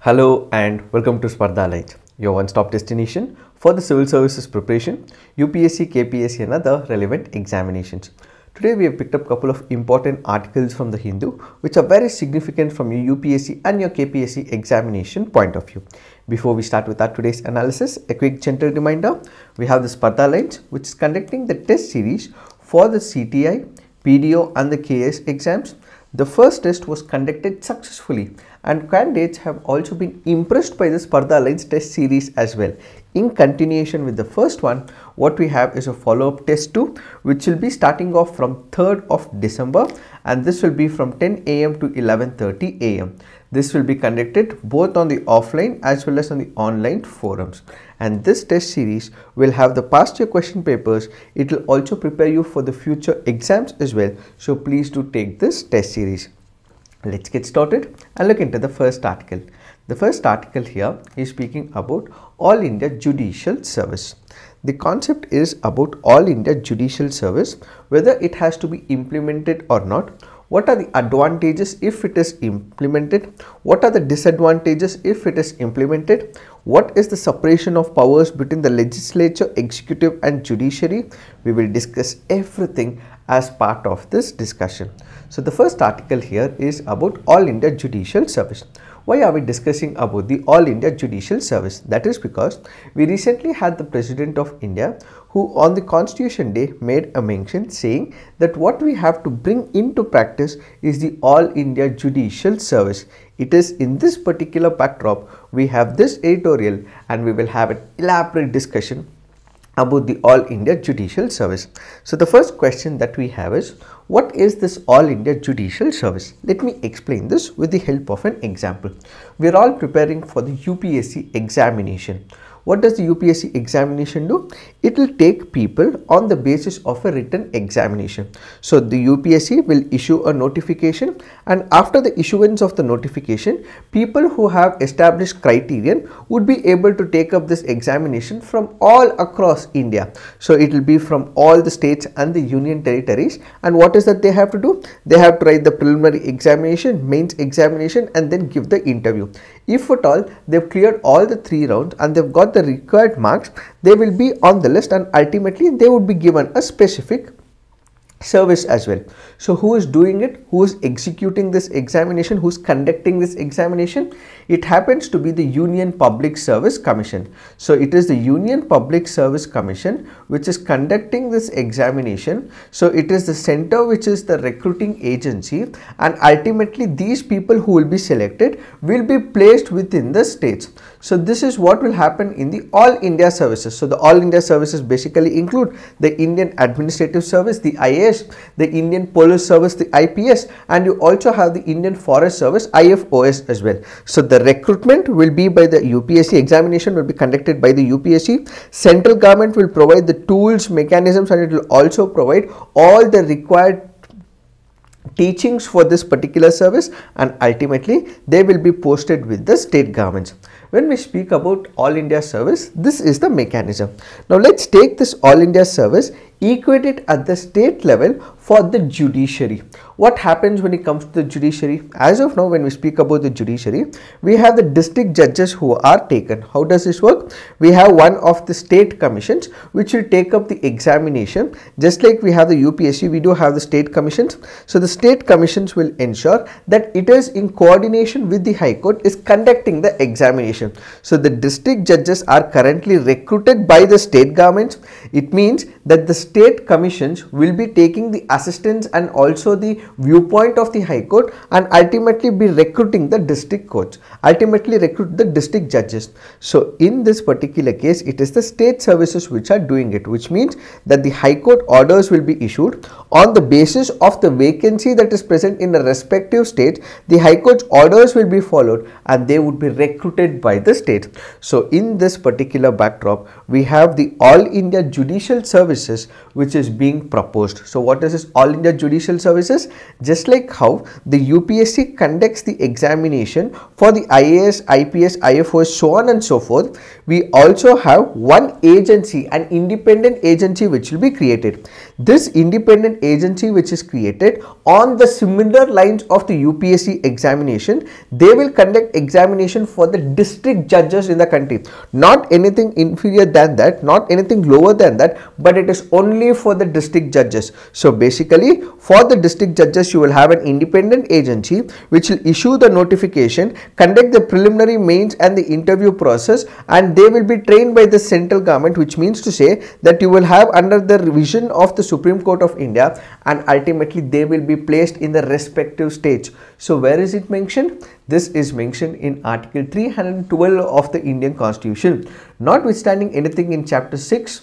Hello and welcome to Spardha Lines, your one-stop destination for the civil services preparation, UPSC, KPSC and other relevant examinations. Today we have picked up a couple of important articles from the Hindu which are very significant from your UPSC and your KPSC examination point of view. Before we start with our today's analysis, a quick gentle reminder, we have the Spardha Lines which is conducting the test series for the CTI, PDO and the KAS exams. The first test was conducted successfully and candidates have also been impressed by the Spardha Lines test series as well. In continuation with the first one, what we have is a follow-up test 2 which will be starting off from 3rd of December and this will be from 10 AM to 11:30 AM. This will be conducted both on the offline as well as on the online forums. And this test series will have the past year question papers. It will also prepare you for the future exams as well. So please do take this test series. Let's get started and look into the first article. The first article here is speaking about All India Judicial Service. The concept is about All India Judicial Service, whether it has to be implemented or not. What are the advantages if it is implemented? What are the disadvantages if it is implemented? What is the separation of powers between the legislature, executive and judiciary? We will discuss everything as part of this discussion. So the first article here is about All India Judicial Service. Why are we discussing about the All India Judicial Service? That is because we recently had the President of India who on the Constitution Day made a mention saying that what we have to bring into practice is the All India Judicial Service. It is in this particular backdrop we have this editorial and we will have an elaborate discussion about the All India Judicial Service. So the first question that we have is, what is this All India Judicial Service? Let me explain this with the help of an example. We are all preparing for the UPSC examination. What does the UPSC examination do? It will take people on the basis of a written examination. So the UPSC will issue a notification and after the issuance of the notification, people who have established criterion would be able to take up this examination from all across India. So it will be from all the states and the union territories. And what is that they have to do? They have to write the preliminary examination, mains examination and then give the interview. If at all they've cleared all the 3 rounds and they've got the required marks, they will be on the list and ultimately they would be given a specific service as well. So who is doing it? Who is executing this examination? Who is conducting this examination? It happens to be the Union Public Service Commission. So it is the Union Public Service Commission which is conducting this examination. So it is the center which is the recruiting agency and ultimately these people who will be selected will be placed within the states. So this is what will happen in the All India Services. So the All India Services basically include the Indian Administrative Service, the IAS, the Indian Police Service, the IPS, and you also have the Indian Forest Service, IFOS as well. So the recruitment will be by the UPSC, examination will be conducted by the UPSC. Central government will provide the tools, mechanisms and it will also provide all the required teachings for this particular service and ultimately they will be posted with the state governments. When we speak about All India Service, this is the mechanism. Now let's take this All India Service, equate it at the state level for the judiciary. What happens when it comes to the judiciary? As of now, when we speak about the judiciary, we have the district judges who are taken. How does this work? We have one of the state commissions which will take up the examination. Just like we have the UPSC, we do have the state commissions. So the state commissions will ensure that it is in coordination with the High Court is conducting the examination. So the district judges are currently recruited by the state governments. It means that the state commissions will be taking the assistance and also the viewpoint of the High Court and ultimately be recruiting the district courts, ultimately recruit the district judges. So in this particular case, it is the state services which are doing it, which means that the High Court orders will be issued on the basis of the vacancy that is present in the respective state. The High Court's orders will be followed and they would be recruited by the state. So in this particular backdrop, we have the All India Judicial Services which is being proposed. So what is this All India Judicial Services. Just like how the UPSC conducts the examination for the IAS, IPS, IFOS, so on and so forth, we also have one agency, an independent agency which will be created. This independent agency which is created on the similar lines of the UPSC examination, they will conduct examination for the district judges in the country. Not anything inferior than that, not anything lower than that, but it is only for the district judges. So basically for the district judges you will have an independent agency which will issue the notification, conduct the preliminary, mains and the interview process, and they will be trained by the central government, which means to say that you will have under the revision of the Supreme Court of India, and ultimately they will be placed in the respective states. So where is it mentioned? This is mentioned in Article 312 of the Indian Constitution. Notwithstanding anything in Chapter 6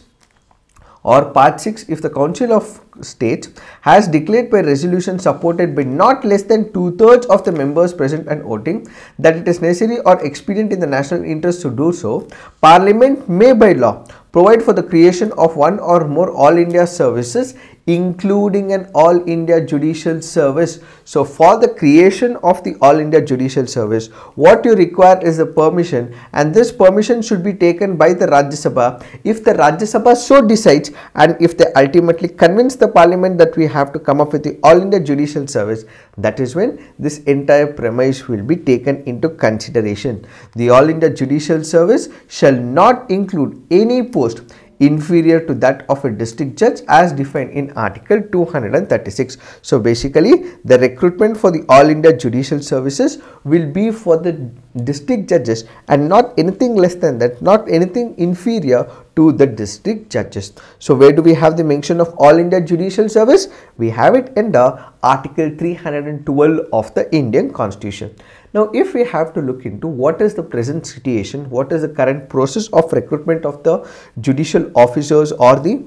or Part 6, if the Council of States has declared by resolution supported by not less than 2/3 of the members present and voting that it is necessary or expedient in the national interest to do so, Parliament may by law provide for the creation of one or more All India services, including an All India Judicial Service. So for the creation of the All India Judicial Service, what you require is the permission, and this permission should be taken by the Rajya Sabha. If the Rajya Sabha so decides, and if they ultimately convince the Parliament that we have to come up with the All India Judicial Service, that is when this entire premise will be taken into consideration. The All India Judicial Service shall not include any post inferior to that of a district judge as defined in Article 236. So basically the recruitment for the All India Judicial Services will be for the district judges and not anything less than that, not anything inferior to the district judges. So where do we have the mention of All India Judicial Service? We have it under Article 312 of the Indian Constitution. Now, if we have to look into what is the present situation, what is the current process of recruitment of the judicial officers or the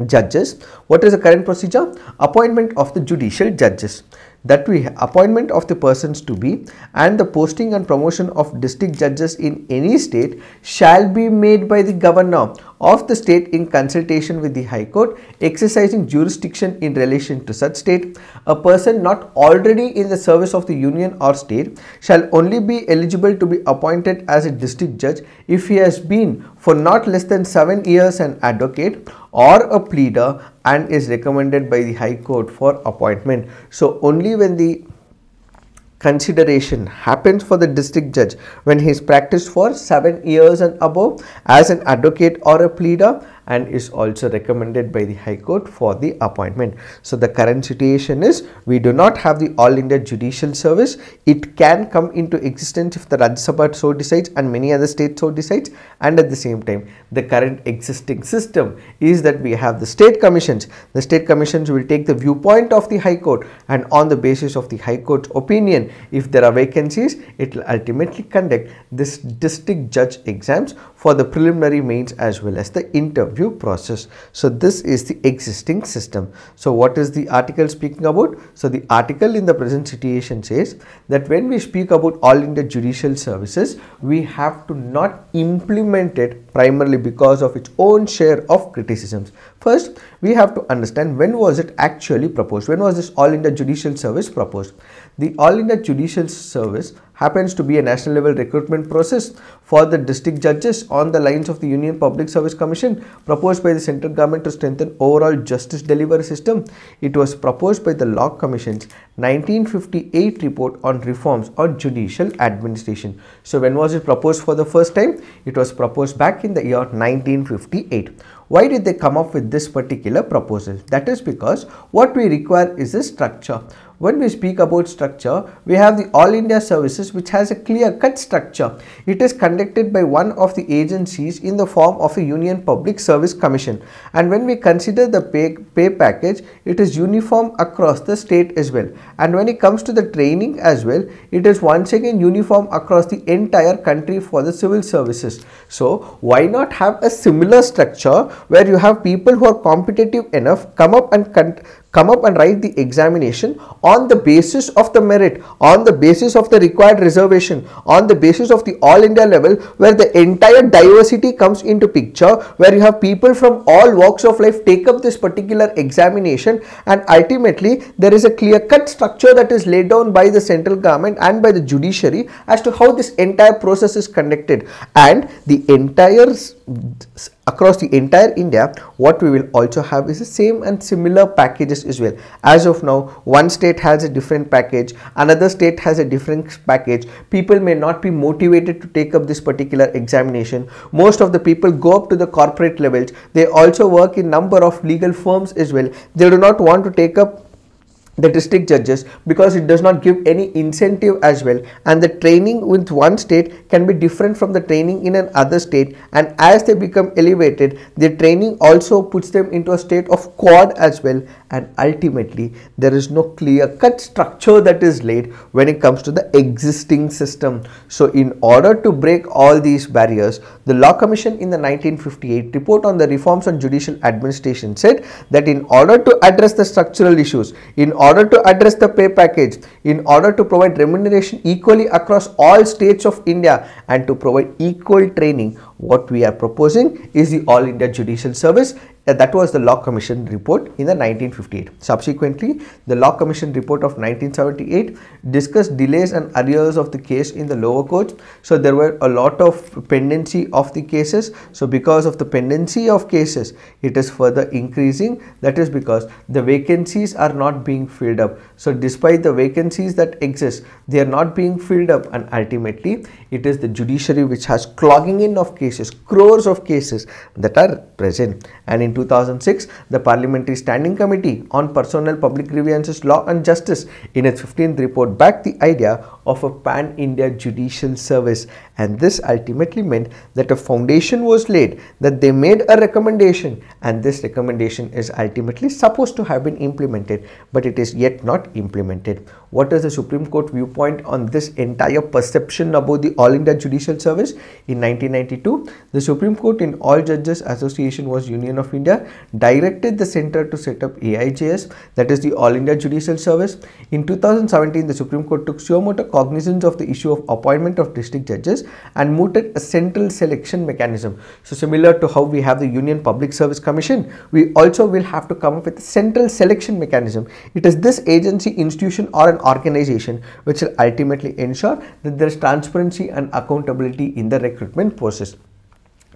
judges, what is the current procedure? Appointment of the judicial judges. That we appointment of the persons to be and the posting and promotion of district judges in any state shall be made by the governor of the state in consultation with the High Court exercising jurisdiction in relation to such state. A person not already in the service of the union or state shall only be eligible to be appointed as a district judge if he has been for not less than 7 years an advocate or a pleader and is recommended by the High Court for appointment. So only when the consideration happens for the district judge when he is practiced for 7 years and above as an advocate or a pleader and is also recommended by the High Court for the appointment. So the current situation is we do not have the All India Judicial Service. It can come into existence if the Rajya Sabha so decides and many other states so decides, and at the same time the current existing system is that we have the state commissions. The state commissions will take the viewpoint of the High Court, and on the basis of the High Court's opinion, if there are vacancies, it will ultimately conduct this district judge exams for the preliminary, mains as well as the interview process. So this is the existing system. So what is the article speaking about? So the article in the present situation says that when we speak about All India Judicial Services, we have to not implement it primarily because of its own share of criticisms. First, we have to understand when was it actually proposed? When was this All India Judicial Service proposed? The All India Judicial Service happens to be a national level recruitment process for the district judges on the lines of the Union Public Service Commission proposed by the central government to strengthen overall justice delivery system. It was proposed by the Law Commission's 1958 report on reforms on judicial administration. So when was it proposed for the first time? It was proposed back in the year 1958. Why did they come up with this particular proposal? That is because what we require is a structure. When we speak about structure, we have the All India Services which has a clear-cut structure. It is conducted by one of the agencies in the form of a Union Public Service Commission, and when we consider the pay package, it is uniform across the state as well, and when it comes to the training as well, it is once again uniform across the entire country for the civil services. So why not have a similar structure where you have people who are competitive enough come up and come up and write the examination on the basis of the merit, on the basis of the required reservation, on the basis of the all India level, where the entire diversity comes into picture, where you have people from all walks of life take up this particular examination, and ultimately there is a clear-cut structure that is laid down by the central government and by the judiciary as to how this entire process is conducted. And the entire across the entire India, what we will also have is the same and similar packages as well. As of now, one state has a different package, another state has a different package. People may not be motivated to take up this particular examination. Most of the people go up to the corporate levels. They also work in number of legal firms as well. They do not want to take up the district judges because it does not give any incentive as well, and the training with one state can be different from the training in another state, and as they become elevated, the training also puts them into a state of quad as well, and ultimately there is no clear-cut structure that is laid when it comes to the existing system. So in order to break all these barriers, the Law Commission in the 1958 report on the reforms on judicial administration said that in order to address the structural issues, in order to address the pay package, in order to provide remuneration equally across all states of India, and to provide equal training, what we are proposing is the All India Judicial Service. That was the Law Commission report in the 1958. Subsequently, the Law Commission report of 1978 discussed delays and arrears of the case in the lower courts. So there were a lot of pendency of the cases. So because of the pendency of cases, it is further increasing. That is because the vacancies are not being filled up. So despite the vacancies that exist, they are not being filled up, and ultimately it is the judiciary which has clogging in of cases, crores of cases that are present. And in 2006, the Parliamentary Standing Committee on Personnel, Public Grievances, Law and Justice in its 15th report backed the idea of a pan-India judicial service, and this ultimately meant that a foundation was laid, that they made a recommendation, and this recommendation is ultimately supposed to have been implemented, but it is yet not implemented. What is the Supreme Court viewpoint on this entire perception about the All India Judicial Service? In 1992, the Supreme Court in All Judges Association was Union of India directed the centre to set up AIJS, that is the All India Judicial Service. In 2017, the Supreme Court took suo motu cognizance of the issue of appointment of district judges and mooted a central selection mechanism. So similar to how we have the Union Public Service Commission, we also will have to come up with a central selection mechanism. It is this agency, institution or an organization which will ultimately ensure that there is transparency and accountability in the recruitment process.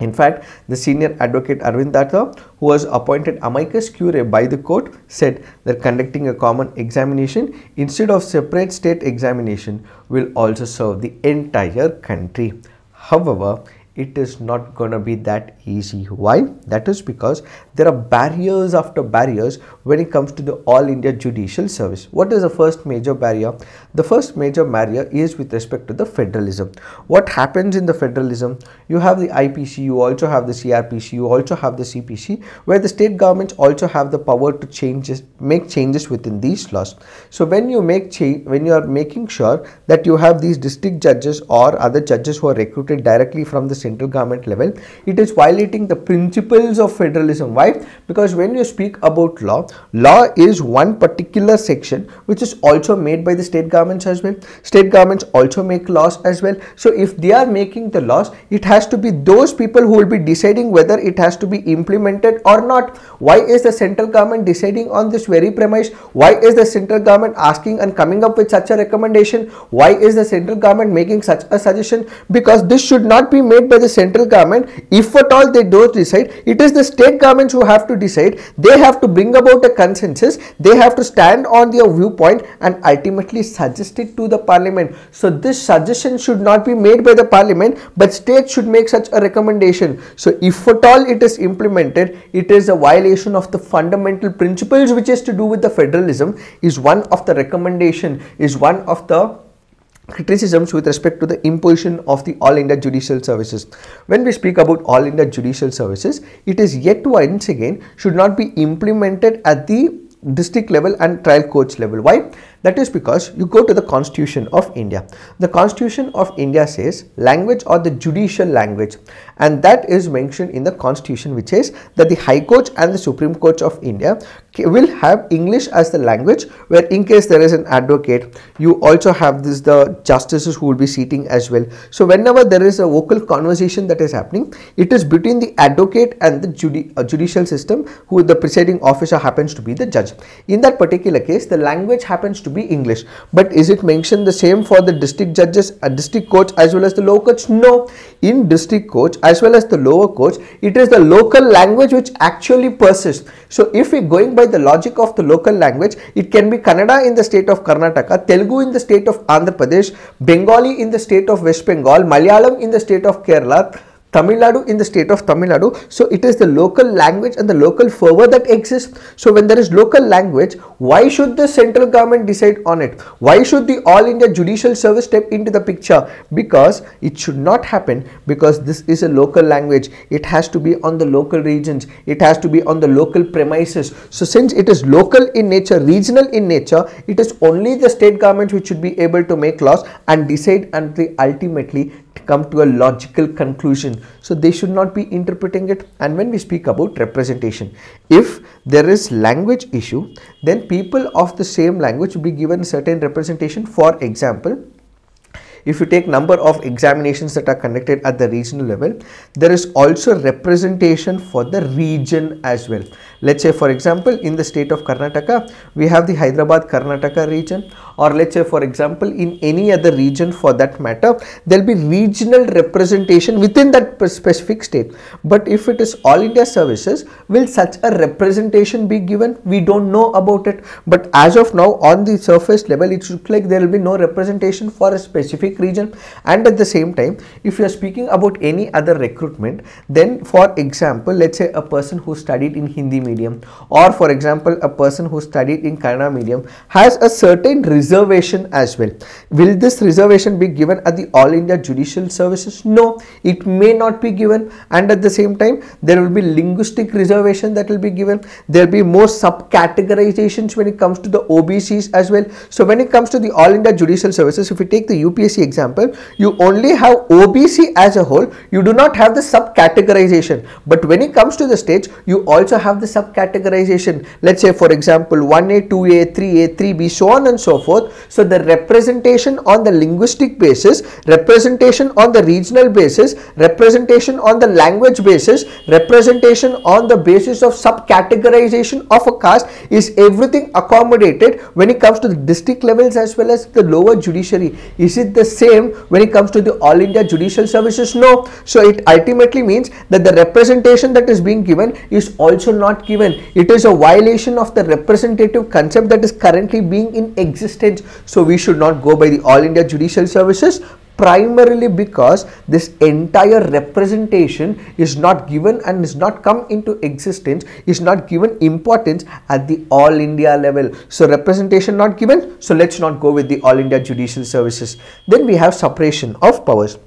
In fact, the senior advocate Arvind Datta, who was appointed amicus curiae by the court, said that conducting a common examination instead of separate state examination will also serve the entire country. However, it is not going to be that easy. Why? That is because there are barriers after barriers when it comes to the All India Judicial Service. What is the first major barrier? The first major barrier is with respect to the federalism. What happens in the federalism? You have the IPC, you also have the CRPC, you also have the CPC, where the state governments also have the power to make changes within these laws. So when you are making sure that you have these district judges or other judges who are recruited directly from the central government level, it is violating the principles of federalism. Why? Because when you speak about law is one particular section which is also made by the state governments as well. State governments also make laws as well. So if they are making the laws, it has to be those people who will be deciding whether it has to be implemented or not. Why is the central government deciding on this very premise? Why is the central government asking and coming up with such a recommendation? Why is the central government making such a suggestion? Because this should not be made by the central government. If at all they don't decide, it is the state governments who have to decide. They have to bring about a consensus. They have to stand on their viewpoint and ultimately suggest it to the parliament. So this suggestion should not be made by the parliament, but states should make such a recommendation. So if at all it is implemented, it is a violation of the fundamental principles which is to do with the federalism, is one of the recommendation, is one of the criticisms with respect to the imposition of the All India Judicial Services. When we speak about All India Judicial Services, it is yet once again should not be implemented at the district level and trial courts level. Why? That is because you go to the Constitution of India. The Constitution of India says language or the judicial language, and that is mentioned in the Constitution, which says that the High Court and the Supreme Court of India will have English as the language, where in case there is an advocate, you also have the justices who will be seating as well. So whenever there is a vocal conversation that is happening, it is between the advocate and the judicial system, who the presiding officer happens to be the judge. In that particular case, the language happens to be English. But is it mentioned the same for the district judges, district courts as well as the lower courts? No. In district courts as well as the lower courts, it is the local language which actually persists. So if we going by the logic of the local language, it can be Kannada in the state of Karnataka, Telugu in the state of Andhra Pradesh, Bengali in the state of West Bengal, Malayalam in the state of Kerala, Tamil Nadu in the state of Tamil Nadu. So it is the local language and the local fervor that exists. So when there is local language, why should the central government decide on it? Why should the All India Judicial Service step into the picture? Because it should not happen, because this is a local language. It has to be on the local regions. It has to be on the local premises. So since it is local in nature, regional in nature, it is only the state government which should be able to make laws and decide, and they ultimately come to a logical conclusion. So they should not be interpreting it. And when we speak about representation, if there is language issue, then people of the same language will be given certain representation. For example, if you take number of examinations that are conducted at the regional level, there is also representation for the region as well. Let's say for example, in the state of Karnataka, we have the Hyderabad Karnataka region, or let's say for example, in any other region for that matter, there will be regional representation within that specific state. But if it is All India Services, will such a representation be given? We don't know about it. But as of now, on the surface level, it looks like there will be no representation for a specific region. And at the same time, if you are speaking about any other recruitment, then for example, let's say a person who studied in Hindi medium, or for example a person who studied in Kannada medium, has a certain reservation as well. Will this reservation be given at the All India Judicial Services? No, it may not be given. And at the same time, there will be linguistic reservation that will be given. There will be more subcategorizations when it comes to the OBCs as well. So when it comes to the All India Judicial Services, if we take the UPSC example, you only have OBC as a whole, you do not have the subcategorization. But when it comes to the states, you also have the subcategorization. Let's say for example 1A, 2A, 3A, 3B, so on and so forth. So the representation on the linguistic basis, representation on the regional basis, representation on the language basis, representation on the basis of subcategorization of a caste is everything accommodated when it comes to the district levels as well as the lower judiciary. Is it the same when it comes to the All India Judicial Services? No. So it ultimately means that the representation that is being given is also not given. It is a violation of the representative concept that is currently being in existence. So we should not go by the All India Judicial Services, primarily because this entire representation is not given and is not come into existence, is not given importance at the All India level. So representation not given, so let's not go with the All India Judicial Services. Then we have separation of powers.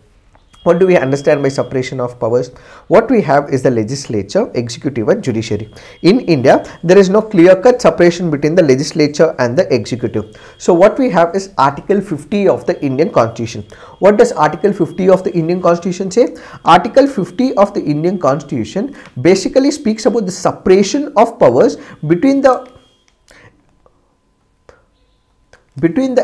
What do we understand by separation of powers? What we have is the legislature, executive and judiciary. In India, there is no clear-cut separation between the legislature and the executive. So what we have is Article 50 of the Indian Constitution. What does Article 50 of the Indian Constitution say? Article 50 of the Indian Constitution basically speaks about the separation of powers between the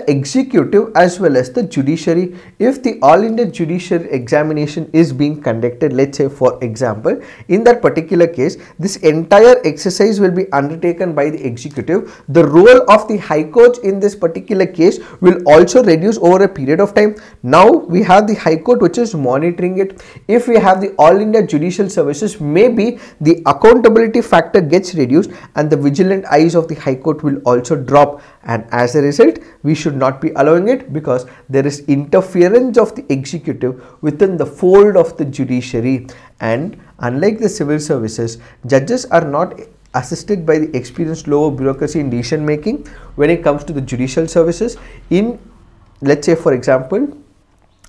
executive as well as the judiciary. If the All India Judiciary examination is being conducted, let's say for example, in that particular case, this entire exercise will be undertaken by the executive. The role of the High Court in this particular case will also reduce over a period of time. Now we have the High Court which is monitoring it. If we have the All India Judicial Services, maybe the accountability factor gets reduced and the vigilant eyes of the High Court will also drop, and as a result, we should not be allowing it because there is interference of the executive within the fold of the judiciary. And unlike the civil services, judges are not assisted by the experienced lower bureaucracy in decision making when it comes to the judicial services. In, let's say for example,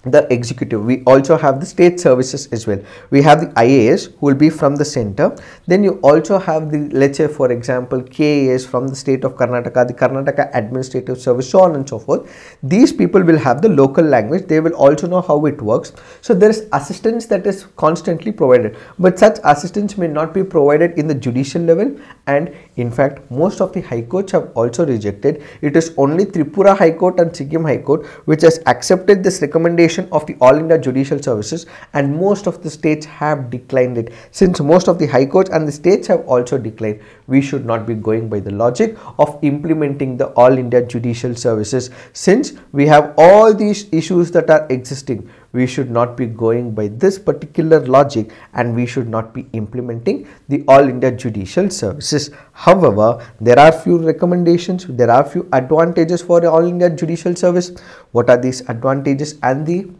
the executive. We also have the state services as well. We have the IAS who will be from the center. Then you also have the, let's say for example, KAS from the state of Karnataka, the Karnataka Administrative Service, so on and so forth. These people will have the local language. They will also know how it works. So there is assistance that is constantly provided, but such assistance may not be provided in the judicial level. And in fact, most of the high courts have also rejected. It is only Tripura High Court and Sikkim High Court which has accepted this recommendation of the All India Judicial Services, and most of the states have declined it. Since most of the high courts and the states have also declined, we should not be going by the logic of implementing the All India Judicial Services. Since we have all these issues that are existing, we should not be going by this particular logic, and we should not be implementing the All India Judicial Services. However, there are few recommendations, there are few advantages for the All India Judicial Service. What are these advantages and the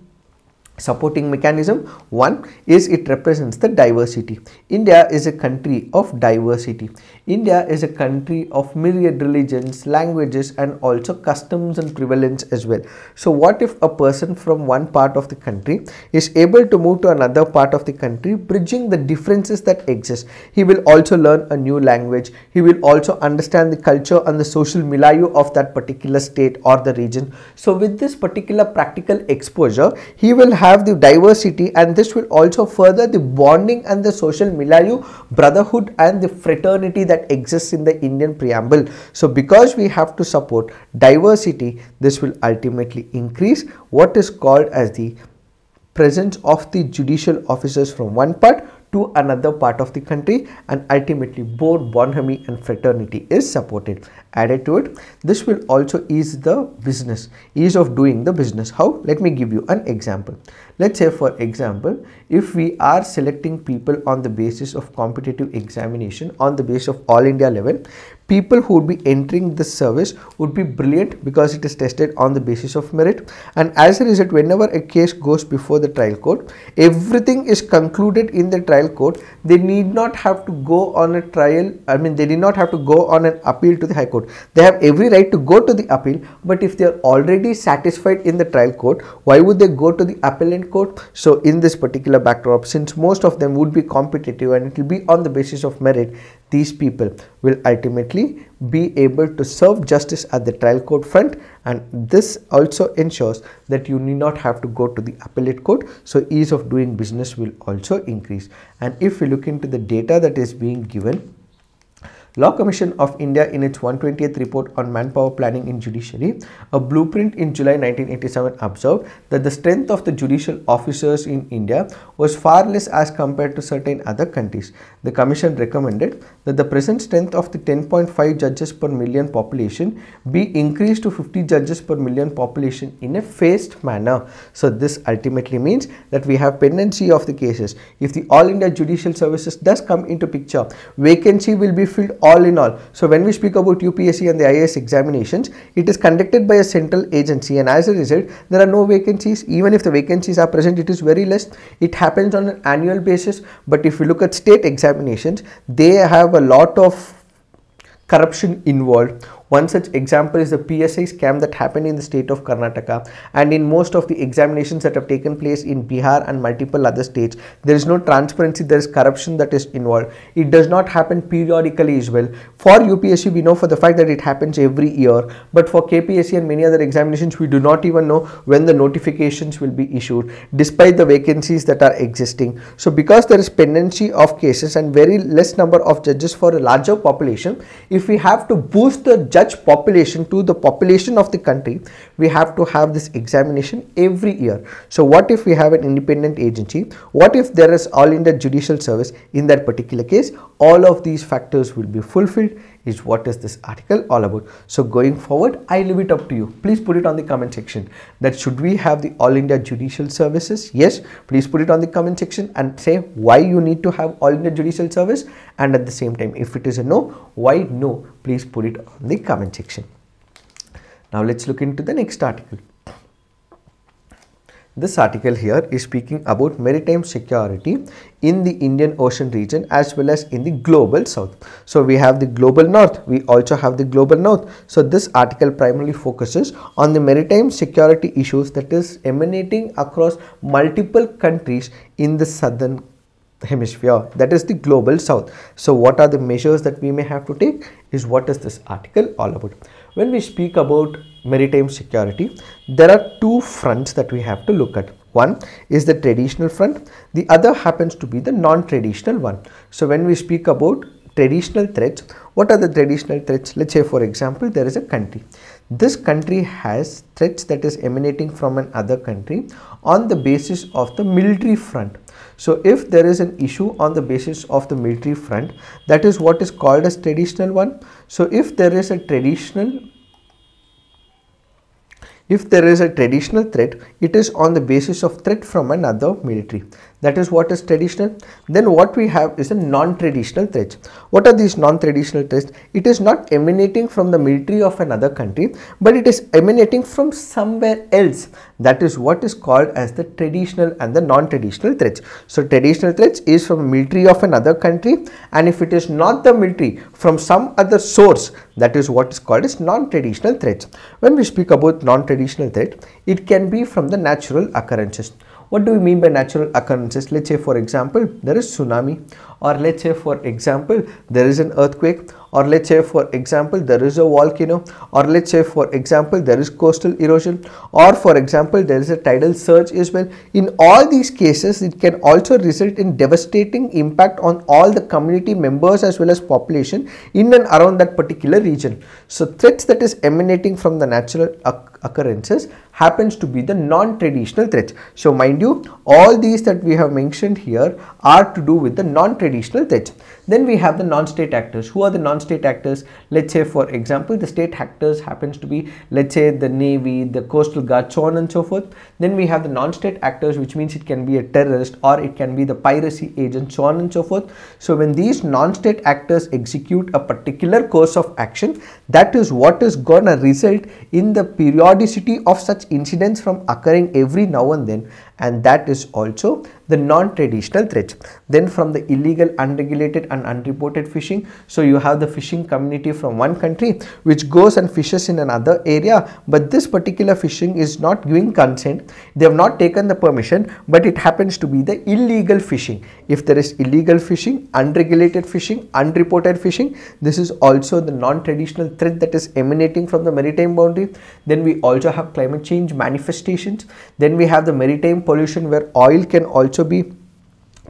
supporting mechanism? One is it represents the diversity. India is a country of diversity. India is a country of myriad religions, languages, and also customs and prevalence as well. So what if a person from one part of the country is able to move to another part of the country, bridging the differences that exist? He will also learn a new language. He will also understand the culture and the social milieu of that particular state or the region. So with this particular practical exposure, he will have the diversity, and this will also further the bonding and the social milieu, brotherhood and the fraternity that exists in the Indian preamble. So because we have to support diversity, this will ultimately increase what is called as the presence of the judicial officers from one part to another part of the country, and ultimately both bonhomie and fraternity is supported. Added to it, this will also ease the business, ease of doing the business. How? Let me give you an example. Let's say for example, if we are selecting people on the basis of competitive examination on the basis of all India level, people who would be entering this service would be brilliant because it is tested on the basis of merit, and as a result, whenever a case goes before the trial court, everything is concluded in the trial court. They need not have to go on a trial, they did not have to go on an appeal to the High Court. They have every right to go to the appeal, but if they are already satisfied in the trial court, why would they go to the appellant court? So in this particular backdrop, since most of them would be competitive and it will be on the basis of merit, these people will ultimately be able to serve justice at the trial court front, and this also ensures that you need not have to go to the appellate court. So ease of doing business will also increase. And if we look into the data that is being given, Law Commission of India in its 120th report on manpower planning in judiciary, a blueprint in July 1987 observed that the strength of the judicial officers in India was far less as compared to certain other countries. The commission recommended that the present strength of the 10.5 judges per million population be increased to 50 judges per million population in a phased manner. So this ultimately means that we have pendency of the cases. If the All India Judicial Services does come into picture, vacancy will be filled all in all. So when we speak about UPSC and the IAS examinations, it is conducted by a central agency, and as a result, there are no vacancies. Even if the vacancies are present, it is very less. It happens on an annual basis. But if you look at state examinations, they have a lot of corruption involved. One such example is the PSI scam that happened in the state of Karnataka, and in most of the examinations that have taken place in Bihar and multiple other states, there is no transparency, there is corruption that is involved. It does not happen periodically as well. For UPSC, we know for the fact that it happens every year, but for KPSC and many other examinations, we do not even know when the notifications will be issued, despite the vacancies that are existing. So because there is pendency of cases and very less number of judges for a larger population, if we have to boost the judge population to the population of the country, we have to have this examination every year. So what if we have an independent agency? What if there is All India Judicial Service? In that particular case, all of these factors will be fulfilled, is what is this article all about. So going forward, I leave it up to you. Please put it on the comment section that should we have the All India Judicial Services? Yes, please put it on the comment section and say why you need to have All India Judicial Service, and at the same time, if it is a no, why no? Please put it on the comment section. Now let's look into the next article. This article here is speaking about maritime security in the Indian Ocean region as well as in the global south. So we have the global north, we also have the global north. So this article primarily focuses on the maritime security issues that is emanating across multiple countries in the southern hemisphere, that is the global south. So what are the measures that we may have to take is what is this article all about. When we speak about maritime security, there are two fronts that we have to look at. One is the traditional front, the other happens to be the non-traditional one. So when we speak about traditional threats, what are the traditional threats? Let's say for example there is a country. This country has threats that is emanating from another country on the basis of the military front. So if there is an issue on the basis of the military front, that is what is called as traditional one. So if there is a traditional threat, it is on the basis of threat from another military. That is what is traditional. Then what we have is a non-traditional threat. What are these non-traditional threats? It is not emanating from the military of another country, but it is emanating from somewhere else. That is what is called as the traditional and the non-traditional threats. So traditional threats is from military of another country, and if it is not the military, from some other source, that is what is called as non-traditional threats. When we speak about non-traditional threat, it can be from the natural occurrences. What do we mean by natural occurrences? Let's say for example there is tsunami, or let's say for example there is an earthquake, or let's say for example there is a volcano, or let's say for example there is coastal erosion, or for example there is a tidal surge as well. In all these cases it can also result in devastating impact on all the community members as well as population in and around that particular region. So threats that is emanating from the natural occurrences happens to be the non-traditional threats. So mind you, all these that we have mentioned here are to do with the non-traditional threats. Then we have the non-state actors. Who are the non-state actors? Let's say for example the state actors happens to be, let's say, the Navy, the Coastal Guard, so on and so forth. Then we have the non-state actors, which means it can be a terrorist or it can be the piracy agent, so on and so forth. So when these non-state actors execute a particular course of action, that is what is gonna result in the periodicity of such incidents from occurring every now and then, and that is also the non-traditional threats. Then from the illegal, unregulated and unreported fishing, so you have the fishing community from one country which goes and fishes in another area, but this particular fishing is not giving consent, they have not taken the permission, but it happens to be the illegal fishing. If there is illegal fishing, unregulated fishing, unreported fishing, this is also the non-traditional threat that is emanating from the maritime boundary. Then we also have climate change manifestations. Then we have the maritime pollution where oil can also be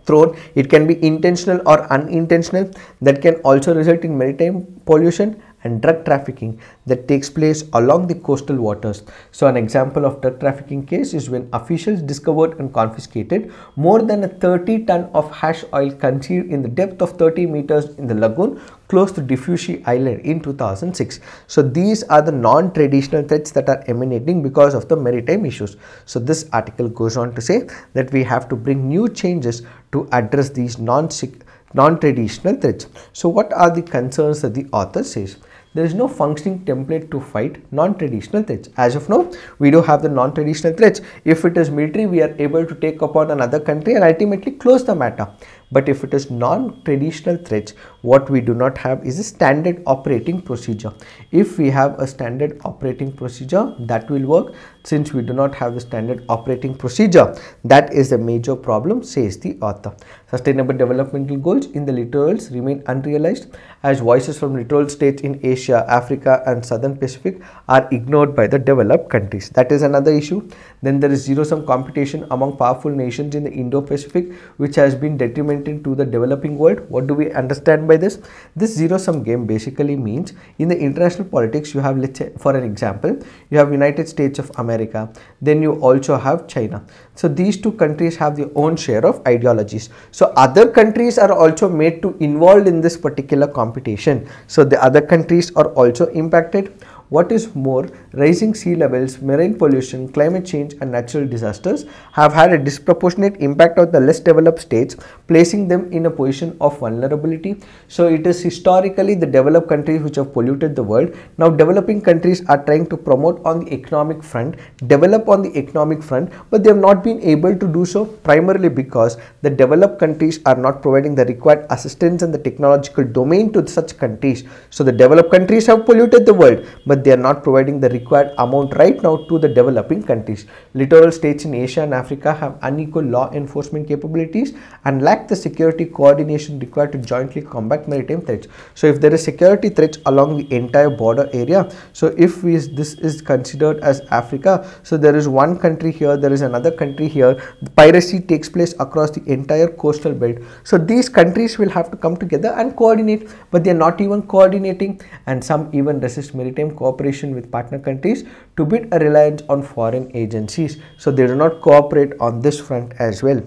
thrown. It can be intentional or unintentional, that can also result in maritime pollution. And drug trafficking that takes place along the coastal waters. So an example of drug trafficking case is when officials discovered and confiscated more than a 30-ton of hash oil concealed in the depth of 30 meters in the lagoon close to Diffusi Island in 2006. So these are the non-traditional threats that are emanating because of the maritime issues. So this article goes on to say that we have to bring new changes to address these non-traditional threats. So what are the concerns that the author says? There is no functioning template to fight non-traditional threats. As of now, we do have the non-traditional threats. If it is military, we are able to take upon another country and ultimately close the matter. But if it is non-traditional threats, what we do not have is a standard operating procedure. If we have a standard operating procedure, that will work. Since we do not have the standard operating procedure, that is a major problem, says the author. Sustainable developmental goals in the littorals remain unrealized as voices from littoral states in Asia, Africa and Southern Pacific are ignored by the developed countries. That is another issue. Then there is zero-sum competition among powerful nations in the Indo-Pacific, which has been detrimental to the developing world. What do we understand by this? This zero-sum game basically means in the international politics you have, let's say for an example, you have United States of America, then you also have China. So these two countries have their own share of ideologies. So other countries are also made to involved in this particular competition. So the other countries are also impacted. What is more, rising sea levels, marine pollution, climate change and natural disasters have had a disproportionate impact on the less developed states, placing them in a position of vulnerability. So it is historically the developed countries which have polluted the world. Now developing countries are trying to promote on the economic front, develop on the economic front, but they have not been able to do so, primarily because the developed countries are not providing the required assistance in the technological domain to such countries. So the developed countries have polluted the world, but they are not providing the required amount right now to the developing countries. Littoral states in Asia and Africa have unequal law enforcement capabilities and lack the security coordination required to jointly combat maritime threats. So if there is security threats along the entire border area, so if this is considered as Africa, so there is one country here, there is another country here, the piracy takes place across the entire coastal belt. So these countries will have to come together and coordinate, but they are not even coordinating, and some even resist maritime cooperation with partner countries to bid a reliance on foreign agencies. So they do not cooperate on this front as well.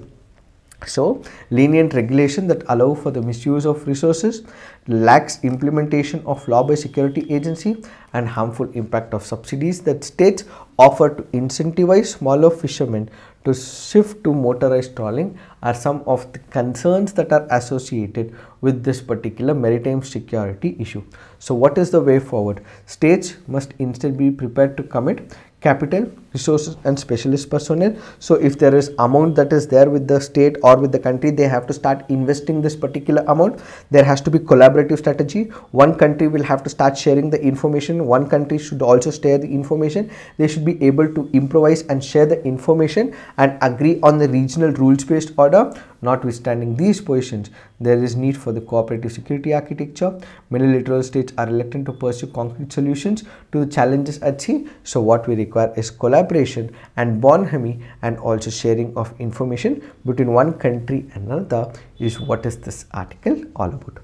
So lenient regulation that allow for the misuse of resources, lacks implementation of law by security agency, and harmful impact of subsidies that states offer to incentivize smaller fishermen to shift to motorized trawling are some of the concerns that are associated with this particular maritime security issue. So what is the way forward? States must instead be prepared to commit capital, resources and specialist personnel. So if there is amount that is there with the state or with the country, they have to start investing this particular amount. There has to be collaborative strategy. One country will have to start sharing the information. One country should also share the information. They should be able to improvise and share the information and agree on the regional rules-based order. Notwithstanding these positions, there is need for the cooperative security architecture. Many littoral states are reluctant to pursue concrete solutions to the challenges at sea. So what we require is collaboration and bonhomie, and also sharing of information between one country and another is what is this article all about.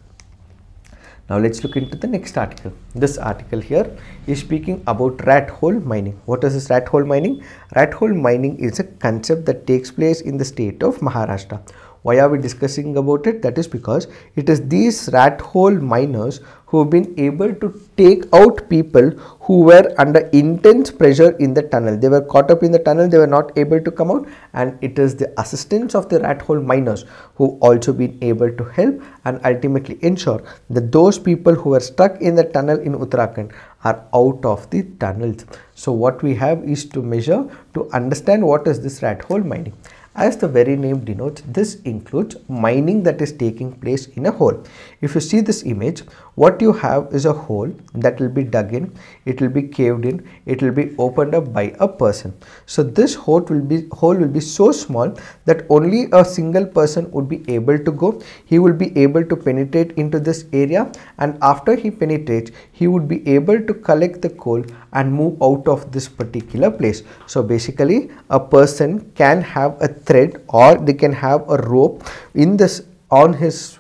Now let's look into the next article. This article here is speaking about rat hole mining. What is this rat hole mining? Rat hole mining is a concept that takes place in the state of Maharashtra. Why are we discussing about it? That is because it is these rat hole miners who have been able to take out people who were under intense pressure in the tunnel. They were caught up in the tunnel, they were not able to come out, and it is the assistance of the rat hole miners who also been able to help and ultimately ensure that those people who were stuck in the tunnel in Uttarakhand are out of the tunnels. So what we have is to measure to understand what is this rat hole mining. As the very name denotes, this includes mining that is taking place in a hole. If you see this image, what you have is a hole that will be dug in, it will be caved in, it will be opened up by a person. So this hole will be so small that only a single person would be able to go. He will be able to penetrate into this area, and after he penetrates, he would be able to collect the coal and move out of this particular place. So basically a person can have a thread or they can have a rope in this on his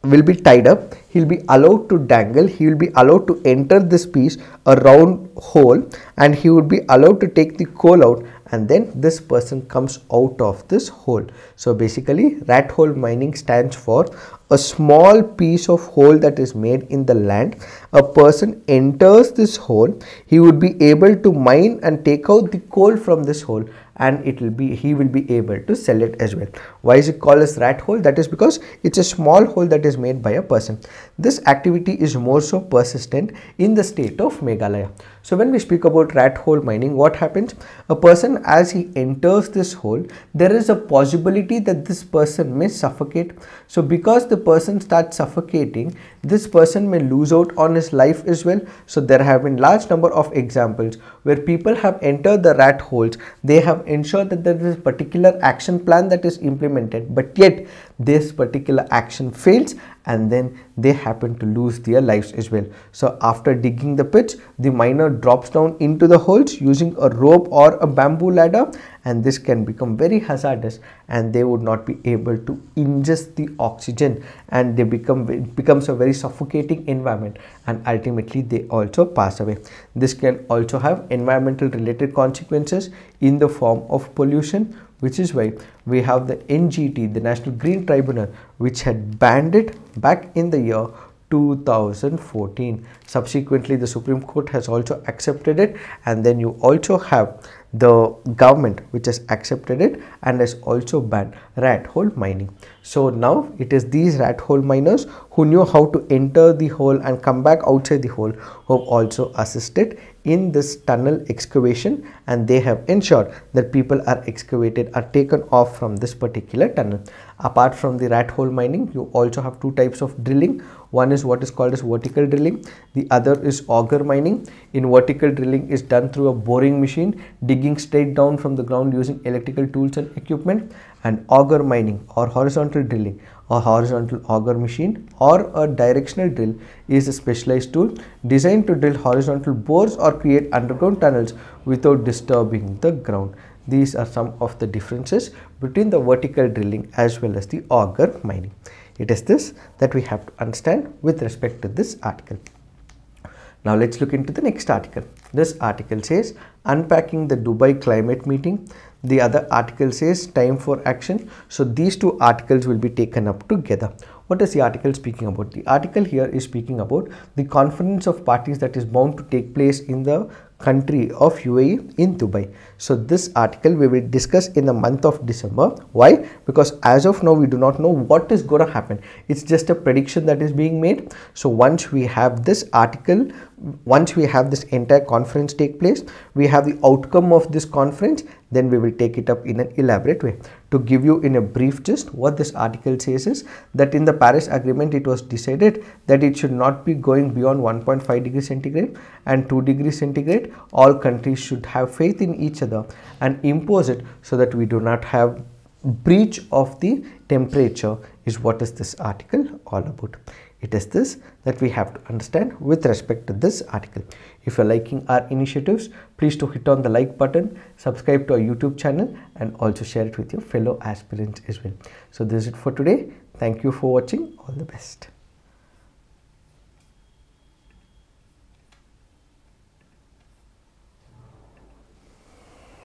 will be tied up. He'll be allowed to dangle, he will be allowed to enter this piece, a round hole, and he would be allowed to take the coal out, and then this person comes out of this hole. So basically rat hole mining stands for a small piece of hole that is made in the land. A person enters this hole, he would be able to mine and take out the coal from this hole, and he will be able to sell it as well. Why is it called as rat hole? That is because it's a small hole that is made by a person. This activity is more so persistent in the state of Meghalaya. So when we speak about rat hole mining, what happens? A person, as he enters this hole, there is a possibility that this person may suffocate. So because the person starts suffocating, this person may lose out on his life as well. So there have been large number of examples where people have entered the rat holes. They have ensured that there is a particular action plan that is implemented, but yet this particular action fails, and then they happen to lose their lives as well. So after digging the pits, the miner drops down into the holes using a rope or a bamboo ladder, and this can become very hazardous, and they would not be able to ingest the oxygen, and it becomes a very suffocating environment, and ultimately they also pass away. This can also have environmental related consequences in the form of pollution, which is why we have the NGT, the National Green Tribunal, which had banned it back in the year 2014. Subsequently, the Supreme Court has also accepted it, and then you also have the government which has accepted it and has also banned rat hole mining. So now it is these rat hole miners who knew how to enter the hole and come back outside the hole who have also assisted in this tunnel excavation, and they have ensured that people are taken off from this particular tunnel. Apart from the rat hole mining, you also have two types of drilling. One is what is called as vertical drilling, the other is auger mining. In vertical drilling is done through a boring machine, digging straight down from the ground using electrical tools and equipment. And auger mining or horizontal drilling, a horizontal auger machine or a directional drill is a specialized tool designed to drill horizontal bores or create underground tunnels without disturbing the ground. These are some of the differences between the vertical drilling as well as the auger mining. It is this that we have to understand with respect to this article. Now let's look into the next article. This article says Unpacking the Dubai Climate Meeting. The other article says Time for Action. So these two articles will be taken up together. What is the article speaking about? The article here is speaking about the conference of parties that is bound to take place in the country of UAE in Dubai. So this article we will discuss in the month of December. Why? Because as of now we do not know what is going to happen. It's just a prediction that is being made. So once we have this article, once we have this entire conference take place, we have the outcome of this conference, then we will take it up in an elaborate way. To give you in a brief gist, what this article says is that in the Paris Agreement it was decided that it should not be going beyond 1.5 degrees centigrade and 2 degrees centigrade. All countries should have faith in each other and impose it so that we do not have breach of the temperature, is what is this article all about. It is this that we have to understand with respect to this article. If you are liking our initiatives, please do hit on the like button, subscribe to our YouTube channel, and also share it with your fellow aspirants as well. So this is it for today. Thank you for watching. All the best.